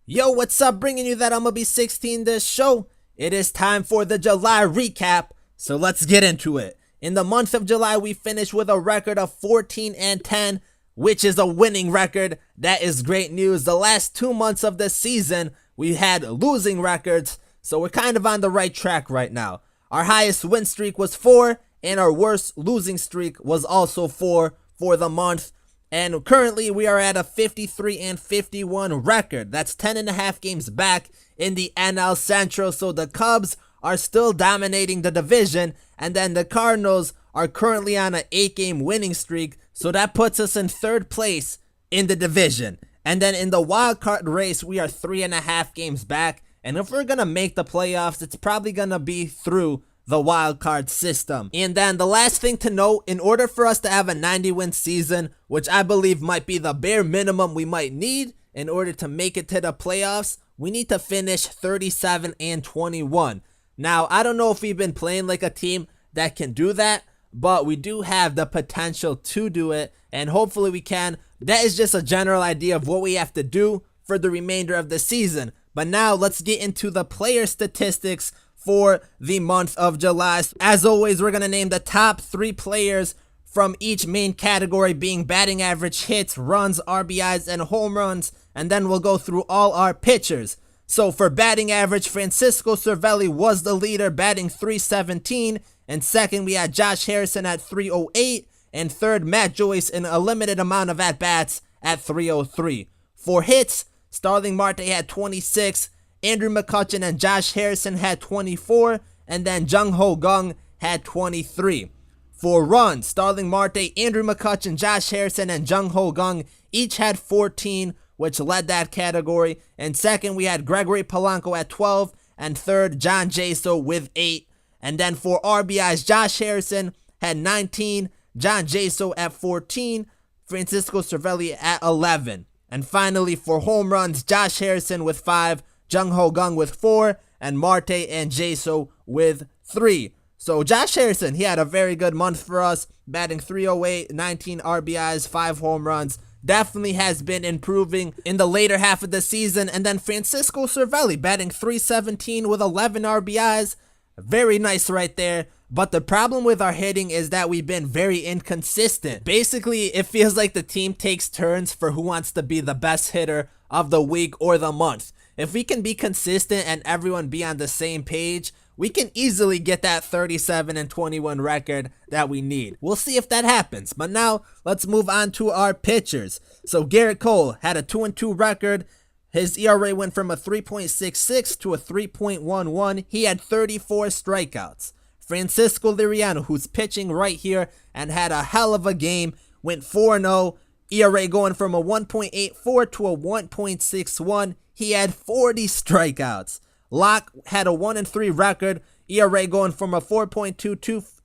Yo, what's up? Bringing you that MLB 16 this show. It is time for the July recap, so let's get into it. In the month of July, we finished with a record of 14-10, which is a winning record. That is great news. The last 2 months of the season, we had losing records, so we're kind of on the right track right now. Our highest win streak was 4, and our worst losing streak was also 4 for the month. And currently we are at a 53-51 record. That's 10.5 games back in the NL Central. So the Cubs are still dominating the division. And then the Cardinals are currently on an 8-game winning streak. So that puts us in 3rd place in the division. And then in the wild card race, we are 3.5 games back. And if we're going to make the playoffs, it's probably going to be through the wild card system. And then the last thing to note, in order for us to have a 90-win season, which I believe might be the bare minimum we might need in order to make it to the playoffs, we need to finish 37-21. Now, I don't know if we've been playing like a team that can do that, but we do have the potential to do it, and hopefully we can. That is just a general idea of what we have to do for the remainder of the season. But now let's get into the player statistics for the month of July. As always, we're going to name the top 3 players from each main category, being batting average, hits, runs, RBIs, and home runs, and then we'll go through all our pitchers. So for batting average, Francisco Cervelli was the leader, batting .317, and second we had J.Harrison at .308, and third Matt Joyce in a limited amount of at-bats at .303. For hits, S.Marte had 26, A.McCutchen and J.Harrison had 24, and then Jung-Ho Kang had 23. For runs, S.Marte, A.McCutchen, J.Harrison, and Jung-Ho Kang each had 14, which led that category. And second, we had G.Polanco at 12, and third, J.Jaso with 8. And then for RBIs, J.Harrison had 19, J.Jaso at 14, Francisco Cervelli at 11. And finally, for home runs, J.Harrison with 5, Jung-Ho Kang with 4, and Marte and Jaso with 3. So J.Harrison, he had a very good month for us, batting .308, 19 RBIs, 5 home runs. Definitely has been improving in the later half of the season. And then Francisco Cervelli batting .317 with 11 RBIs. Very nice right there. But the problem with our hitting is that we've been very inconsistent. Basically, it feels like the team takes turns for who wants to be the best hitter of the week or the month. If we can be consistent and everyone be on the same page, we can easily get that 37-21 record that we need. We'll see if that happens. But now, let's move on to our pitchers. So Gerrit Cole had a 2-2 record. His ERA went from a 3.66 to a 3.11. He had 34 strikeouts. Francisco Liriano, who's pitching right here and had a hell of a game, went 4-0. ERA going from a 1.84 to a 1.61. He had 40 strikeouts. Locke had a 1-3 record. ERA going from a 4.22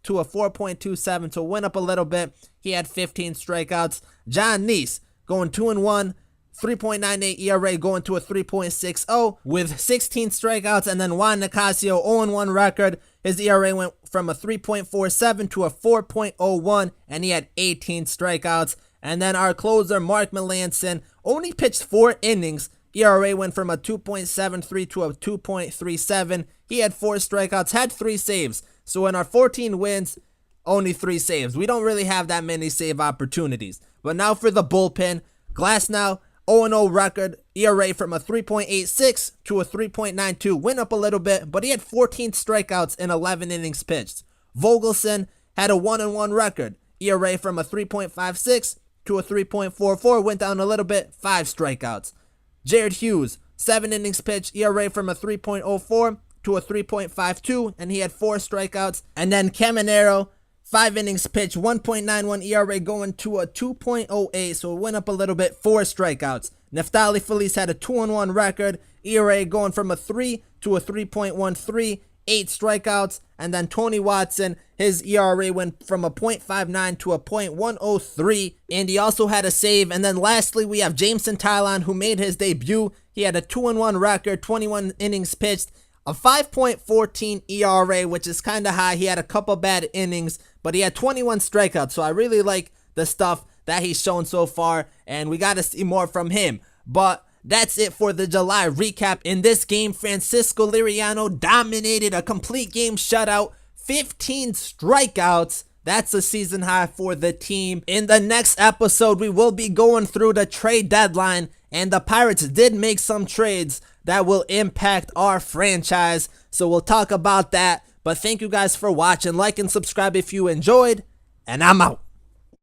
to a 4.27, so went up a little bit. He had 15 strikeouts. John Neese going 2-1. 3.98 ERA going to a 3.60 with 16 strikeouts. And then Juan Nicasio, 0-1 record. His ERA went from a 3.47 to a 4.01, and he had 18 strikeouts. And then our closer, Mark Melancon, only pitched 4 innings. ERA went from a 2.73 to a 2.37. He had 4 strikeouts, had 3 saves. So in our 14 wins, only 3 saves. We don't really have that many save opportunities. But now for the bullpen, Glasnow, 0-0 record, ERA from a 3.86 to a 3.92, went up a little bit, but he had 14 strikeouts in 11 innings pitched. Vogelson had a 1-1 record, ERA from a 3.56 to a 3.44, went down a little bit, 5 strikeouts. Jared Hughes, 7 innings pitched, ERA from a 3.04 to a 3.52, and he had 4 strikeouts. And then Caminero, 5 innings pitched, 1.91 ERA going to a 2.08, so it went up a little bit, 4 strikeouts. Neftali Feliz had a 2-1 record, ERA going from a 3 to a 3.13, 8 strikeouts. And then Tony Watson, his ERA went from a .59 to a .103, and he also had a save. And then lastly, we have J.Taillon, who made his debut. He had a 2-1 record, 21 innings pitched, a 5.14 ERA, which is kind of high. He had a couple bad innings, but he had 21 strikeouts, so I really like the stuff that he's shown so far, and we got to see more from him. But that's it for the July recap. In this game, Francisco Liriano dominated a complete game shutout, 15 strikeouts. That's a season high for the team. In the next episode, we will be going through the trade deadline, and the Pirates did make some trades that will impact our franchise, so we'll talk about that. But thank you guys for watching. Like and subscribe if you enjoyed, and I'm out.